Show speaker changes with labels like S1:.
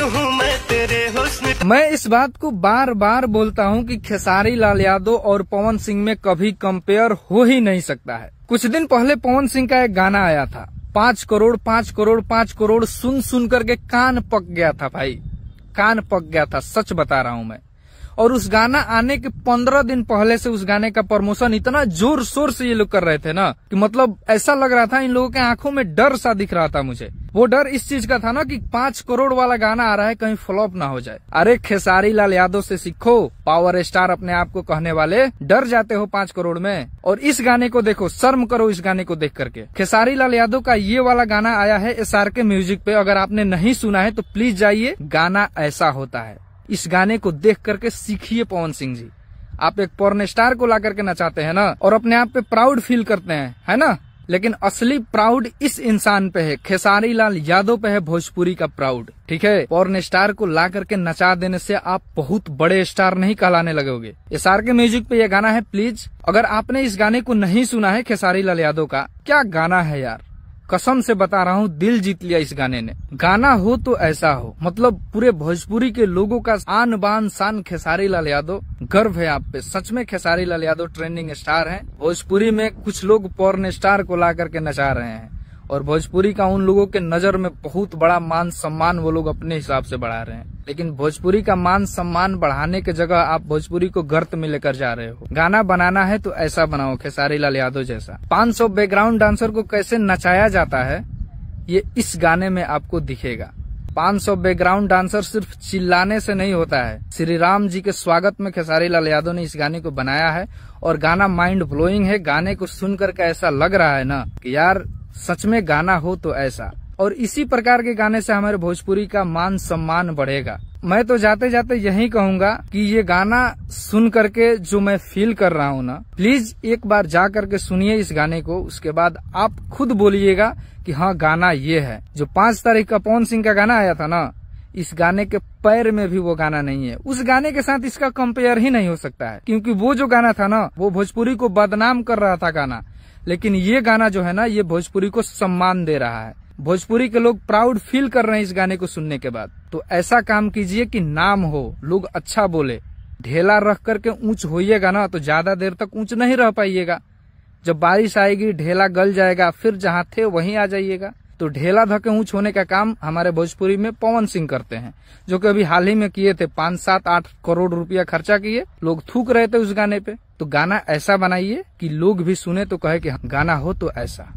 S1: हूँ मैं तेरे हुस्न।
S2: मैं इस बात को बार बार बोलता हूँ कि खेसारी लाल यादव और पवन सिंह में कभी कंपेयर हो ही नहीं सकता है। कुछ दिन पहले पवन सिंह का एक गाना आया था, 5 करोड़ 5 करोड़ 5 करोड़, सुन करके कान पक गया था भाई, कान पक गया था, सच बता रहा हूँ मैं। और उस गाना आने के 15 दिन पहले से उस गाने का प्रमोशन इतना जोर शोर से ये लोग कर रहे थे ना कि मतलब ऐसा लग रहा था इन लोगों के आंखों में डर सा दिख रहा था मुझे। वो डर इस चीज का था ना कि 5 करोड़ वाला गाना आ रहा है, कहीं फ्लॉप ना हो जाए। अरे खेसारी लाल यादव से सीखो, पावर स्टार अपने आप को कहने वाले, डर जाते हो 5 करोड़ में। और इस गाने को देखो, शर्म करो इस गाने को देख करके। खेसारी लाल यादव का ये वाला गाना आया है SRK म्यूजिक पे, अगर आपने नहीं सुना है तो प्लीज जाइए, गाना ऐसा होता है। इस गाने को देख करके सीखिए पवन सिंह जी। आप एक पॉर्न स्टार को ला करके नचाते हैं ना और अपने आप पे प्राउड फील करते हैं, है ना, लेकिन असली प्राउड इस इंसान पे है, खेसारी लाल यादव पे है, भोजपुरी का प्राउड। ठीक है, पॉर्न स्टार को ला करके नचा देने से आप बहुत बड़े स्टार नहीं कहलाने लगोगे। SRK म्यूजिक पे ये गाना है, प्लीज अगर आपने इस गाने को नहीं सुना है खेसारी लाल यादव का, क्या गाना है यार, कसम से बता रहा हूँ, दिल जीत लिया इस गाने ने। गाना हो तो ऐसा हो, मतलब पूरे भोजपुरी के लोगों का आन बान शान खेसारी लाल यादव, गर्व है आप पे। सच में खेसारी लाल यादव ट्रेंडिंग स्टार हैं। भोजपुरी में कुछ लोग पॉर्न स्टार को ला करके नचा रहे हैं और भोजपुरी का उन लोगों के नजर में बहुत बड़ा मान सम्मान वो लोग अपने हिसाब से बढ़ा रहे हैं। लेकिन भोजपुरी का मान सम्मान बढ़ाने के जगह आप भोजपुरी को गर्त में लेकर जा रहे हो। गाना बनाना है तो ऐसा बनाओ, खेसारी लाल यादव जैसा। 500 बैकग्राउंड डांसर को कैसे नचाया जाता है ये इस गाने में आपको दिखेगा। 500 बैकग्राउंड डांसर सिर्फ चिल्लाने से नहीं होता है। श्री राम जी के स्वागत में खेसारी लाल यादव ने इस गाने को बनाया है और गाना माइंड ब्लोइंग है। गाने को सुनकर के ऐसा लग रहा है ना कि यार सच में गाना हो तो ऐसा। और इसी प्रकार के गाने से हमारे भोजपुरी का मान सम्मान बढ़ेगा। मैं तो जाते जाते यही कहूंगा कि ये गाना सुन करके जो मैं फील कर रहा हूँ ना, प्लीज एक बार जा करके सुनिए इस गाने को, उसके बाद आप खुद बोलिएगा कि हाँ गाना ये है। जो 5 तारीख का पवन सिंह का गाना आया था ना, इस गाने के पैर में भी वो गाना नहीं है। उस गाने के साथ इसका कंपेयर ही नहीं हो सकता है, क्योंकि वो जो गाना था ना वो भोजपुरी को बदनाम कर रहा था गाना, लेकिन ये गाना जो है ना ये भोजपुरी को सम्मान दे रहा है। भोजपुरी के लोग प्राउड फील कर रहे हैं इस गाने को सुनने के बाद। तो ऐसा काम कीजिए कि नाम हो, लोग अच्छा बोले। ढेला रख करके ऊंच होइएगा ना तो ज्यादा देर तक ऊंच नहीं रह पाइएगा। जब बारिश आएगी ढेला गल जाएगा, फिर जहाँ थे वहीं आ जाइएगा। तो ढेला धके ऊंच होने का काम हमारे भोजपुरी में पवन सिंह करते हैं, जो कि अभी हाल ही में किए थे। 5, 7, 8 करोड़ रुपया खर्चा किए, लोग थूक रहे थे उस गाने पे। तो गाना ऐसा बनाइए कि लोग भी सुने तो कहे कि गाना हो तो ऐसा।